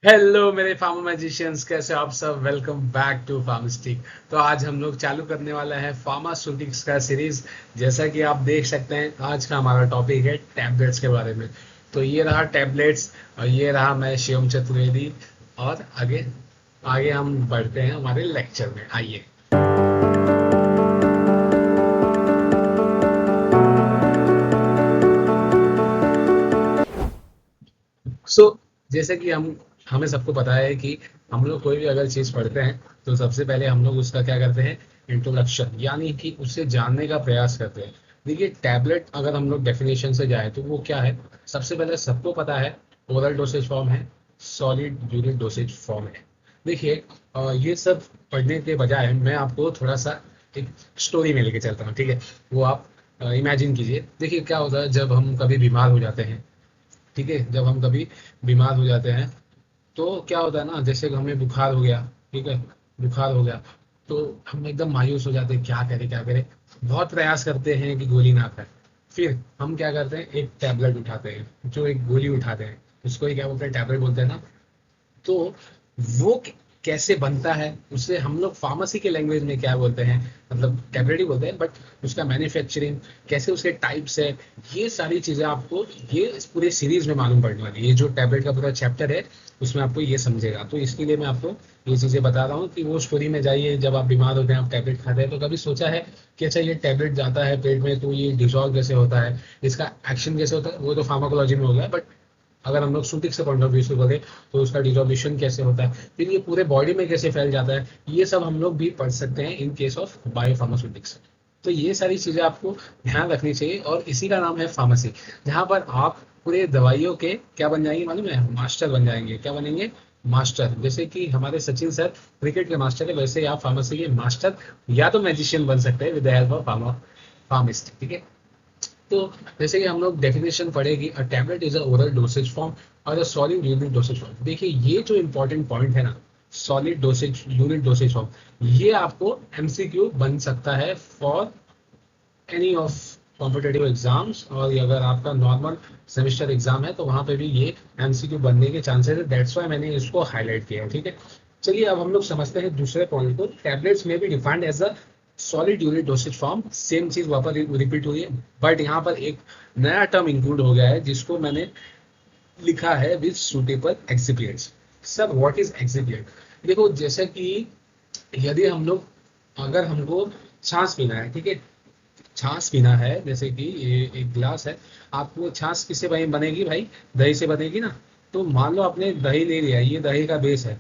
Hello मेरे pharma magicians, कैसे हो आप सब। Welcome back to Pharmastic. तो आज हम लोग चालू करने वाला है फार्मास्यूटिक्स का सीरीज। जैसा कि आप देख सकते हैं, आज का हमारा टॉपिक है टैबलेट्स के बारे में। तो ये रहा टैबलेट्स और ये रहा मैं शिवम चतुर्वेदी। और आगे आगे हम बढ़ते हैं हमारे लेक्चर में, आइए। सो जैसे कि हमें सबको पता है कि हम लोग कोई भी अगर चीज़ पढ़ते हैं तो सबसे पहले हम लोग उसका क्या करते हैं, इंट्रोडक्शन, यानी कि उसे जानने का प्रयास करते हैं। देखिए, टैबलेट अगर हम लोग डेफिनेशन से जाए तो वो क्या है। सबसे पहले सबको पता है, ओरल डोसेज फॉर्म है, सॉलिड यूनिट डोसेज फॉर्म है। देखिए, ये सब पढ़ने के बजाय मैं आपको थोड़ा सा एक स्टोरी में लेके चलता हूँ, ठीक है। वो आप इमेजिन कीजिए। देखिए क्या होता है जब हम कभी बीमार हो जाते हैं, ठीक है। जब हम कभी बीमार हो जाते हैं तो क्या होता है ना, जैसे कि हमें बुखार हो गया, ठीक है। बुखार हो गया तो हम एकदम मायूस हो जाते हैं, क्या करें क्या करें। बहुत प्रयास करते हैं कि गोली ना खाए। फिर हम क्या करते हैं, एक टैबलेट उठाते हैं, जो एक गोली उठाते हैं उसको ही क्या बोलते हैं, टैबलेट बोलते हैं ना। तो वो कैसे बनता है उसे हम लोग फार्मेसी के लैंग्वेज में क्या बोलते हैं, मतलब टैबलेट ही बोलते हैं, बट उसका मैन्युफैक्चरिंग कैसे, उसके टाइप्स है, ये सारी चीजें आपको ये इस पूरे सीरीज में मालूम पड़ने वाली है। ये जो टैबलेट का पूरा चैप्टर है उसमें आपको ये समझेगा। तो इसके लिए मैं आपको ये चीजें बता रहा हूँ कि वो स्टोरी में जाइए। जब आप बीमार होते हैं, आप टैबलेट खाते हैं, तो कभी सोचा है कि अच्छा ये टैबलेट जाता है पेट में तो ये डिजॉल्व कैसे होता है, इसका एक्शन कैसे होता है। वो तो फार्माकोलॉजी में हो गया, बट अगर हम लोग सूटिक से पॉइंट ऑफ व्यू से बोले तो उसका डिजोल्यूशन कैसे होता है, फिर ये पूरे बॉडी में कैसे फैल जाता है, ये सब हम लोग भी पढ़ सकते हैं इन केस ऑफ बायोफार्मास्यूटिक्स। तो ये सारी चीजें आपको ध्यान रखनी चाहिए, और इसी का नाम है फार्मेसी, जहां पर आप पूरे दवाइयों के क्या बन जाएंगे मालूम है, मास्टर बन जाएंगे। क्या बनेंगे, मास्टर। जैसे कि हमारे सचिन सर क्रिकेट के मास्टर है, वैसे ही आप फार्मेसी के मास्टर या तो मैजिशियन बन सकते हैं with the help of pharmacist, ठीक है। तो जैसे कि हम लोग डेफिनेशन पढ़ेगी, a tablet is a oral dosage form और a solid unit dosage form. देखिए ये जो इंपॉर्टेंट पॉइंट है ना, solid dosage unit dosage form, ये आपको एमसीक्यू बन सकता है for any of competitive exams. और ये अगर आपका नॉर्मल सेमेस्टर एग्जाम है तो वहां पे भी ये एमसीक्यू बनने के चांसेस है। दैट्स व्हाई मैंने इसको हाईलाइट किया है, ठीक है। चलिए अब हम लोग समझते हैं दूसरे पॉइंट को। टैबलेट्स में भी defined as a solid unit dosage form. Same चीज वापस रिपीट हुई है, बट यहाँ पर एक नया टर्म इंक्लूड हो गया है जिसको मैंने लिखा है with suitable excipients. Sir what is excipient. देखो, जैसे कि यदि हम लोग, अगर हमको छाछ पीना है, ठीक है, छाछ पीना है, जैसे कि ये एक गिलास है। आपको छाछ किससे बनेगी भाई, दही से बनेगी ना। तो मान लो आपने दही ले लिया, ये दही का बेस है,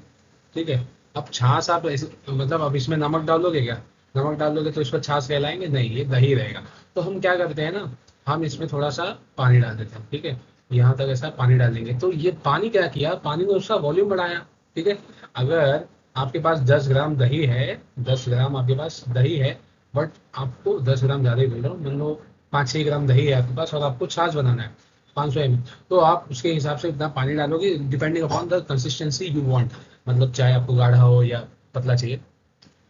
ठीक है। अब छाछ आप ऐसे, मतलब अब इसमें नमक डालोगे क्या, नमक डालोगे तो इसको छाछ कहलाएंगे नहीं, ये दही रहेगा। तो हम क्या करते हैं ना, हम इसमें थोड़ा सा पानी डाल देते हैं, ठीक है। यहाँ तक ऐसा पानी डालेंगे तो ये पानी क्या किया, पानी ने उसका वॉल्यूम बढ़ाया, ठीक है। अगर आपके पास 10 ग्राम दही है, 10 ग्राम आपके पास दही है, बट आपको 10 ग्राम ज्यादा ही बोल रहा हूँ, मान लो 5-6 ग्राम दही है आपके पास और आपको छाछ बनाना है 500 ml, तो आप उसके हिसाब से इतना पानी डालोगे depending upon the consistency you want. मतलब चाहे आपको गाढ़ा हो या पतला चाहिए।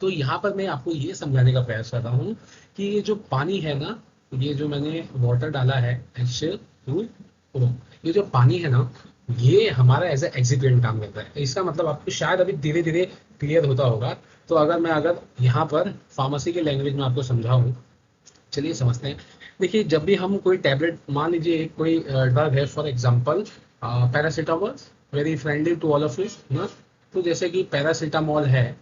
तो यहाँ पर मैं आपको ये समझाने का प्रयास कर रहा हूँ कि ये जो पानी है ना, ये जो मैंने वाटर डाला है H2O, ये जो पानी है ना, ये हमारा एज ए एक्सिपिएंट काम करता है। इसका मतलब आपको शायद अभी धीरे धीरे क्लियर होता होगा। तो अगर यहाँ पर फार्मेसी के लैंग्वेज में आपको समझाऊं, चलिए समझते हैं। देखिए, जब भी हम कोई टैबलेट, मान लीजिए कोई ड्रग है, for example paracetamol, very friendly to all of you ना। तो जैसे कि पैरासीटामोल है।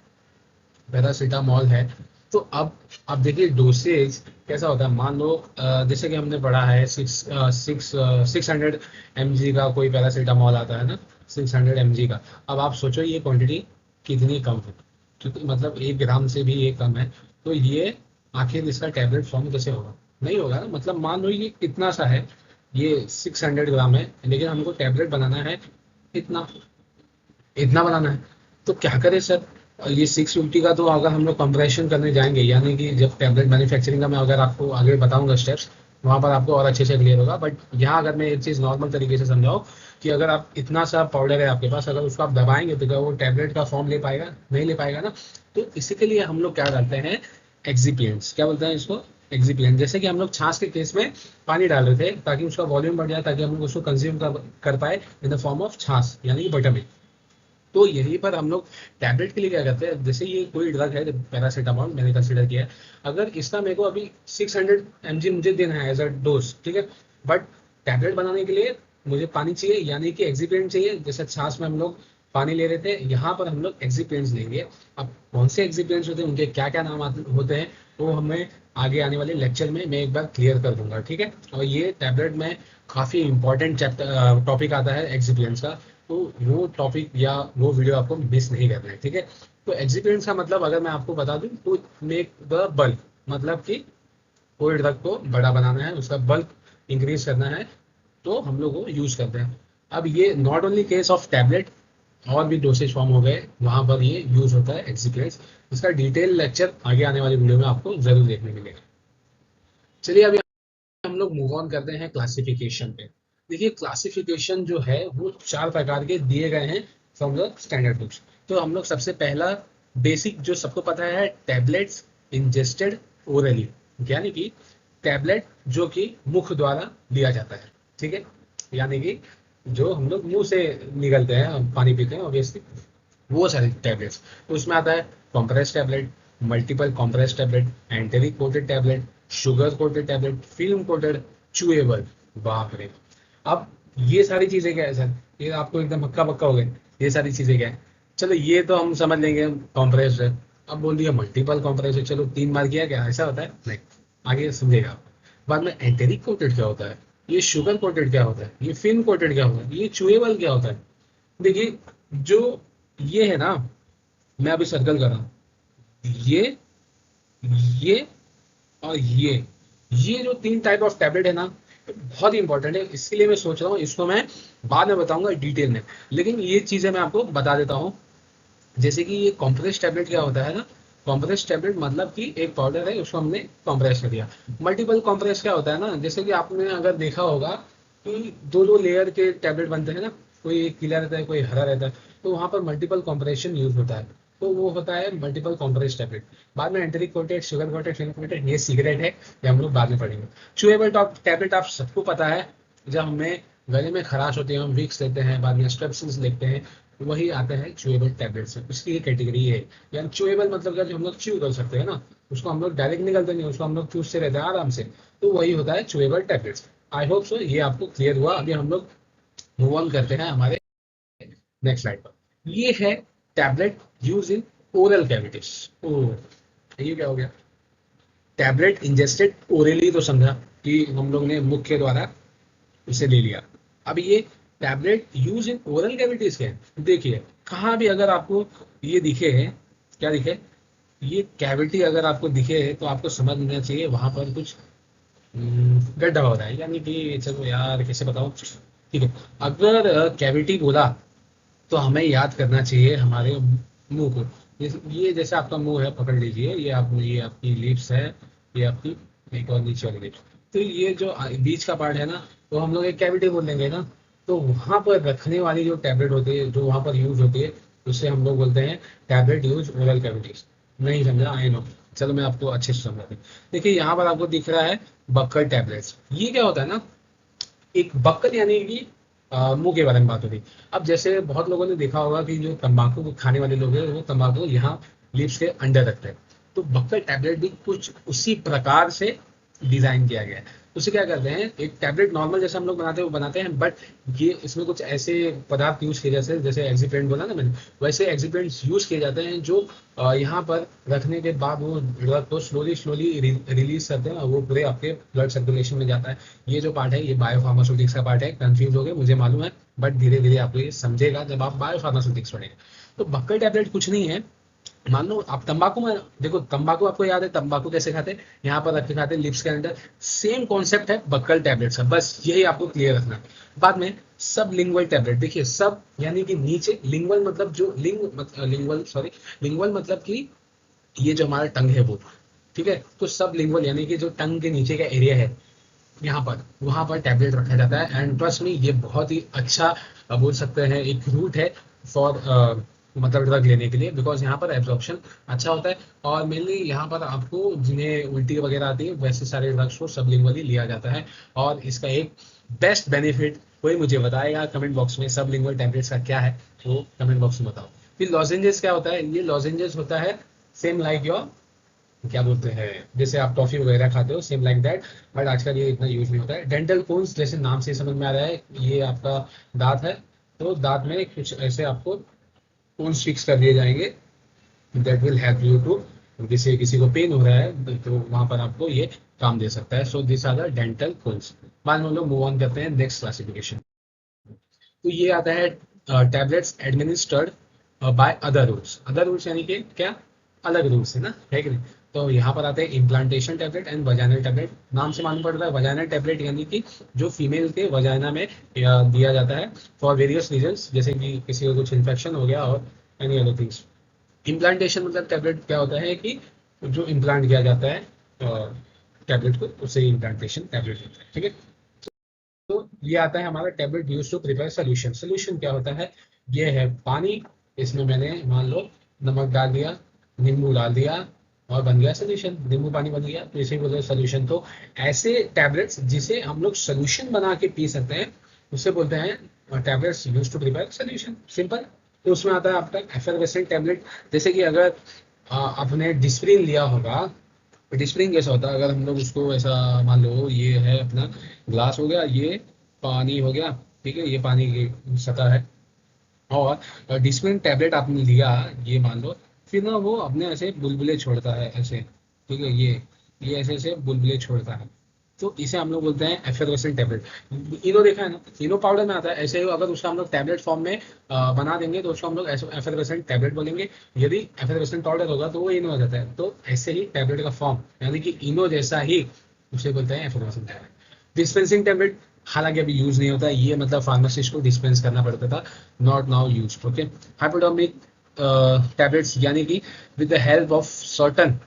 तो अब देखिए डोसेज कैसा होता है। मान लो जैसे कि हमने पढ़ा है 600 mg का कोई पैरासीटामोल आता है ना, 600 mg का। अब आप सोचो ये क्वांटिटी कितनी कम है, क्योंकि मतलब 1 ग्राम से भी ये कम है। तो ये आखिर इसका टैबलेट फॉर्म कैसे होगा, नहीं होगा ना। मतलब मान लो ये इतना सा है, ये 600 ग्राम है, लेकिन हमको टैबलेट बनाना है इतना, इतना बनाना है। तो क्या करें सर, ये 650 का तो अगर हम लोग कंप्रेशन करने जाएंगे, यानी कि जब टैबलेट मैन्युफैक्चरिंग का मैं अगर आपको आगे बताऊंगा स्टेप्स, वहां पर आपको और अच्छे से क्लियर होगा। बट यहाँ अगर मैं एक चीज नॉर्मल तरीके से समझाऊं कि अगर आप इतना सा पाउडर है आपके पास, अगर उसको आप दबाएंगे तो क्या वो टैबलेट का फॉर्म ले पाएगा, नहीं ले पाएगा ना। तो इसी के लिए हम लोग क्या करते हैं, एक्सिपिएंट्स, क्या बोलते हैं इसको, एक्सिपिएंट। जैसे कि हम लोग छाछ के केस में पानी डाल रहे थे ताकि उसका वॉल्यूम बढ़ जाए, ताकि हम लोग उसको कंज्यूम कर पाए इन द फॉर्म ऑफ छाछ, यानी कि बटर मिल्क। तो यहीं पर हम लोग टैबलेट के लिए क्या करते हैं, जैसे ये कोई ड्रग है पैरासीटामोल, मैंने कंसिडर किया है, अगर इसका मेरे को अभी 600 mg मुझे देना है एज अ डोज, ठीक है, बट टैबलेट बनाने के लिए मुझे पानी चाहिए, यानी कि एक्सिपिएंट चाहिए। जैसे छाछ में हम लोग पानी ले रहे थे, यहाँ पर हम लोग एक्सिपिएंट्स लेंगे। अब कौन से एक्सिपिएंट्स होते हैं, उनके क्या क्या नाम होते हैं, वो हमें आगे आने वाले लेक्चर में मैं एक बार क्लियर कर दूंगा, ठीक है। और ये टैबलेट में काफ़ी इंपॉर्टेंट चैप्टर टॉपिक आता है एक्सिपिएंट्स का, तो वो टॉपिक या वो वीडियो आपको मिस नहीं करना है, ठीक है। तो एक्सिपिएंट्स का मतलब अगर मैं आपको बता दूं तो मेक द बल्क, मतलब कि कोई ड्रग को बड़ा बनाना है, उसका बल्क इंक्रीज करना है, तो हम लोग वो यूज करते हैं। अब ये not only case of tablet, और भी डोसेज फॉर्म हो गए, वहां पर ये यूज होता है एक्सिपिएंट्स। इसका डिटेल लेक्चर आगे आने वाली वीडियो में आपको जरूर देखने मिलेगा। चलिए अभी हम लोग मूव ऑन करते हैं क्लासिफिकेशन पे। देखिए क्लासिफिकेशन जो है वो 4 प्रकार के दिए गए हैं फ्रॉम द स्टैंडर्ड बुक्स। तो हम लोग सबसे पहला बेसिक जो सबको पता है, टैबलेट्स इंजेस्टेड ओरली, यानी कि टैबलेट जो कि मुख द्वारा लिया जाता है, ठीक है, यानी कि जो हम लोग मुंह से निकलते हैं, हम पानी पीते हैं ऑब्वियसली, वो सारे टैबलेट्स। तो उसमें आता है compress tablet, multiple compress tablet, enteric coated tablet, sugar coated tablet, film coated, chewable. बाप रे। अब ये सारी चीजें क्या है सर, ये आपको एकदम हक्का बक्का हो गए, ये सारी चीजें क्या है। चलो ये तो हम समझ लेंगे, कॉम्प्रेस है। अब बोल दिया मल्टीपल कॉम्प्रेस है, चलो 3 बार किया, क्या ऐसा होता है, नहीं, आगे समझेगा आप। बाद में एंटेरिक कोटेड क्या होता है, ये शुगर कोटेड क्या होता है, ये फिल्म कोटेड क्या होता है, ये चूएबल क्या होता है। देखिए जो ये है ना, मैं अभी सर्कल कर रहा हूँ, ये और ये जो 3 टाइप ऑफ टैबलेट है ना, बहुत ही इंपॉर्टेंट है। इसके लिए मैं सोच रहा हूँ इसको मैं बाद में बताऊंगा डिटेल में, लेकिन ये चीजें मैं आपको बता देता हूँ। जैसे कि ये कॉम्प्रेस टैबलेट क्या होता है ना, कॉम्प्रेस टैबलेट मतलब कि एक पाउडर है, उसको हमने कॉम्प्रेस कर दिया। मल्टीपल कॉम्प्रेस क्या होता है ना, जैसे कि आपने अगर देखा होगा कि दो दो लेयर के टैबलेट बनते हैं ना, कोई एक पीला रहता है कोई हरा रहता है, तो वहां पर मल्टीपल कॉम्प्रेशन यूज होता है, तो वो होता है मल्टीपल कॉम्प्रेस टैबलेट। बाद में enteric coated, sugar coated, film coated, ये सीक्रेट है, ये हम लोग बाद में पढ़ेंगे। चूएबल टैबलेट आप सबको पता है, जब हमें गले में खराश होती है हम विक्स लेते हैं, बाद में स्ट्रेप्सिल्स लेते हैं, वही आता है चूएबल टैबलेट से, उसकी ये कैटेगरी है। यानी चूएबल मतलब क्या, जो हम लोग च्यू कर सकते हैं ना, उसको हम लोग डायरेक्ट निकलते नहीं, उसको हम लोग चूसते रहते हैं आराम से, तो वही होता है chewable tablets. I hope so ये आपको क्लियर हुआ। अभी हम लोग मूव ऑन करते हैं हमारे नेक्स्ट स्लाइड पर। ये है tablet use in oral cavities. ओ, ये क्या हो गया, टैबलेट इंजेस्टेड ओरली, तो समझा कि हम लोग ने मुख के द्वारा इसे ले लिया। अब ये tablet use in oral cavities के हैं। देखिए कहाँ भी अगर आपको ये दिखे, क्या दिखे, ये कैविटी अगर आपको दिखे तो आपको समझ लेना चाहिए वहां पर कुछ गड्ढा हो रहा है, यानी कि चलो यार कैसे बताऊं, ठीक है। अगर कैविटी बोला तो हमें याद करना चाहिए हमारे मुंह को। ये जैसे आपका मुंह है, पकड़ लीजिए, ये आपकी लिप्स है, ये आपकी एक और नीचे वाली लिप्स, तो ये जो बीच का पार्ट है ना, तो हम लोग एक कैविटी बोल देंगे ना, तो वहां पर रखने वाली जो टैबलेट होती है, जो वहां पर यूज होती है, उससे हम लोग बोलते हैं टैबलेट यूज ओरल कैविटीज। नहीं समझा, आई नो, चलो मैं आपको अच्छे से समझा दूं। देखिए यहाँ पर आपको दिख रहा है बक्कल टैबलेट्स। ये क्या होता है ना, एक बक्कल यानी कि मुंह के बारे में बात हो रही। अब जैसे बहुत लोगों ने देखा होगा कि जो तंबाकू को खाने वाले लोग हैं, वो तंबाकू यहाँ लिप्स के अंदर रखते हैं, तो बक्कल टैबलेट भी कुछ उसी प्रकार से डिजाइन किया गया है। उसे क्या करते हैं, एक टैबलेट नॉर्मल जैसे हम लोग बनाते हैं वो बनाते हैं, बट ये इसमें कुछ ऐसे पदार्थ यूज किए जाते हैं, जैसे एक्सीपेंट बोला ना मैंने, वैसे एक्सीपेंट्स यूज किए जाते हैं जो यहाँ पर रखने के बाद वो ड्रग को स्लोली स्लोली रिलीज करते हैं, और वो पूरे आपके ब्लड सर्कुलेशन में जाता है। ये जो पार्ट है ये बायोफार्मास्यूटिक्स का पार्ट है। कंफ्यूज हो गए मुझे मालूम है, बट धीरे धीरे आपको ये समझेगा जब आप बायोफार्मास्यूटिक्स पढ़ेंगे। तो बक्कल टैबलेट कुछ नहीं है, मान लो आप तंबाकू में देखो, तंबाकू आपको याद है तंबाकू कैसे खाते हैं, यहाँ पर रख के खाते हैं लिप्स के अंदर, सेम कॉन्सेप्ट है बक्कल टैबलेट्स का, बस यही आपको क्लियर रखना है। बाद में सब लिंगुअल टैबलेट, देखिए सब यानी कि नीचे, लिंगुअल मतलब जो लिंगुअल सॉरी, लिंगुअल मतलब कि ये जो हमारा टंग है वो, ठीक है, तो सब लिंगुअल यानी कि जो टंग के नीचे का एरिया है, यहाँ पर वहां पर टैबलेट रखा जाता है। एंड ट्रस्ट मी ये बहुत ही अच्छा बोल सकते हैं एक रूट है फॉर मतलब ड्रग लेने के लिए, बिकॉज यहाँ पर एब्जॉर्प्शन अच्छा होता है। और मेनली यहाँ पर आपको जिन्हें उल्टी वगैरह आती है वैसे सारे ड्रग्स को सबलिंगुअली लिया जाता है। और इसका एक बेस्ट बेनिफिट कोई मुझे बताएगा कमेंट बॉक्स में सबलिंगुअल टैबलेट्स का क्या है, तो कमेंट बॉक्स में बताओ। फिर लॉजेंजेस क्या होता है? ये लॉजेंजेस होता है सेम लाइक योर, क्या बोलते हैं, जैसे आप टॉफी वगैरह खाते हो, सेम लाइक दैट, बट आजकल ये इतना यूज नहीं होता है। डेंटल कोन्स, जैसे नाम से ही समझ में आ रहा है, ये आपका दांत है, तो दांत में कुछ ऐसे आपको कोन्स फिक्स कर दिए जाएंगे, that will help you to, जैसे किसी को पेन हो रहा है तो वहां पर आपको ये काम दे सकता है। So this are the dental cones. बाद में हम लोग मूव ऑन करते हैं नेक्स्ट क्लासिफिकेशन। तो ये आता है tablets administered by other routes. Other routes यानी कि क्या, अलग रूट्स है ना, है कि नहीं। तो यहाँ पर आते हैं implantation tablet and vaginal tablet. नाम से मालूम पड़ता है वजाइनल टैबलेट यानी कि जो फीमेल के वजाइना में दिया जाता है फॉर वेरियस रीजंस, जैसे कि किसी को कुछ इन्फेक्शन हो गया और एनी अदर थिंग्स। इम्प्लांटेशन मतलब टैबलेट क्या होता है कि जो इम्प्लांट किया जाता है टैबलेट को, उसे इम्प्लांटेशन टैबलेट होता है, ठीक है। तो ये आता है हमारा tablet use to prepare solution. Solution क्या होता है? ये है पानी, इसमें मैंने मान लो नमक डाल दिया, नींबू डाल दिया, और बन गया सोल्यूशन, नींबू पानी बन गया, तो इसे बोलते हैं सोल्यूशन। तो ऐसे टैबलेट्स जिसे हम लोग सोल्यूशन बना के पी सकते हैं, उसे बोलते हैं tablets use to prepare solution, simple. तो उसमें आता है आपका एफरवेसेंट टैबलेट। जैसे कि अगर आपने डिस्प्रिन लिया होगा, डिस्प्रिन कैसा होता है, अगर हम लोग उसको ऐसा मान लो, ये है अपना ग्लास हो गया, ये पानी हो गया, ठीक है, ये पानी की सतह है, और डिस्प्रिन टैबलेट आपने लिया, ये मान लो, फिर ना वो अपने ऐसे बुलबुले छोड़ता है ऐसे, ठीक है, ये ऐसे ऐसे बुलबुले छोड़ता है, तो इसे हम लोग बोलते हैं एफेरेसेंट टैबलेट। इनो देखा है ना, इनो पाउडर में आता है, ऐसे ही अगर उसका हम लोग टैबलेट फॉर्म में बना देंगे तो उसको हम लोग एफेरेसेंट टैबलेट बोलेंगे। यदि एफेरेसेंट पाउडर होगा तो वो इनो हो जाता है, तो ऐसे ही टैबलेट का फॉर्म यानी कि इनो जैसा ही, उसे बोलते हैं एफेरेसेंट टैबलेट। डिस्पेंसिंग टैबलेट हालांकि अभी यूज नहीं होता, ये मतलब फार्मासिस्ट को डिस्पेंस करना पड़ता था, not now use, okay. Hypodermic tablets यानी कि with the help of certain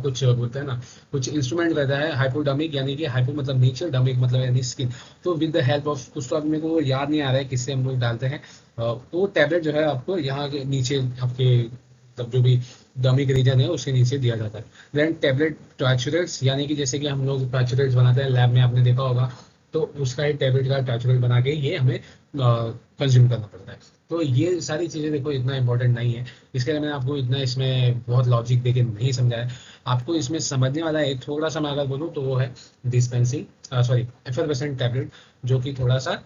कुछ बोलते हैं ना, कुछ इंस्ट्रूमेंट रहता है, हाइपोडर्मिक यानी कि हाइपो मतलब नीचे, डर्मिक मतलब यानी स्किन। तो विद द हेल्प ऑफ कुछ, तो अब मेरे को याद नहीं आ रहा है किससे हम लोग डालते हैं, तो टैबलेट जो है आपको यहाँ के नीचे आपके, मतलब जो भी डर्मिक रीजन है उसके नीचे दिया जाता है। देन टैबलेट टैचुरेट्स, यानी कि जैसे कि हम लोग टैचुरेट्स बनाते हैं लैब में, आपने देखा होगा, तो उसका ही टैबलेट का टैचुरेट बना के ये हमें कंज्यूम करना पड़ता है। तो ये सारी चीज़ें देखो इतना इंपॉर्टेंट नहीं है, इसके लिए मैंने आपको इतना इसमें बहुत लॉजिक देके नहीं समझाया। आपको इसमें समझने वाला एक थोड़ा सा मैं अगर बोलूँ तो वो है डिस्पेंसिंग, सॉरी, एफरवेसेंट टैबलेट, जो कि थोड़ा सा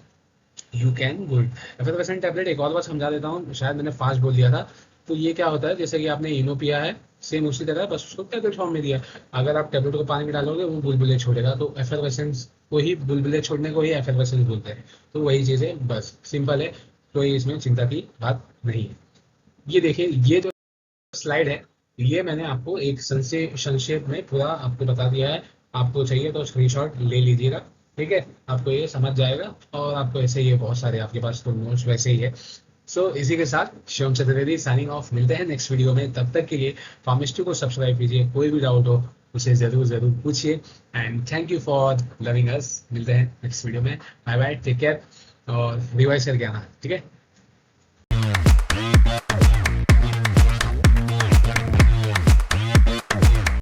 you can good. Effervescent tablet एक और बार समझा देता हूँ, शायद मैंने फास्ट बोल दिया था। तो ये क्या होता है, जैसे कि आपने इनो पिया है, सेम उसी तरह, बस उसको टैबलेट फॉर्म में दिया। अगर आप टैबलेट को पानी में डालोगे वो बुलबुले छोड़ेगा, तो एफरवेसेंस को ही, बुलबुले छोड़ने को ही एफरवेसेंस बोलते हैं। तो वही चीज़ है, बस सिंपल है, कोई इसमें चिंता की बात नहीं है। ये देखिए, ये जो स्लाइड है, ये मैंने आपको एक संक्षेप में पूरा आपको बता दिया है। आपको चाहिए तो स्क्रीनशॉट ले लीजिएगा, ठीक है, आपको ये समझ जाएगा। और आपको ऐसे ही है, बहुत सारे आपके पास तो नोट्स वैसे ही है। सो इसी के साथ शिवम चतुर्वेदी साइनिंग ऑफ, मिलते हैं नेक्स्ट वीडियो में। तब तक के लिए फार्मिस्ट्री को सब्सक्राइब कीजिए, कोई भी डाउट हो उसे जरूर जरूर पूछिए। And thank you for loving अस। मिलते हैं नेक्स्ट वीडियो में, बाय बाय, टेक केयर, और रिवाइज करके आना, ठीक है।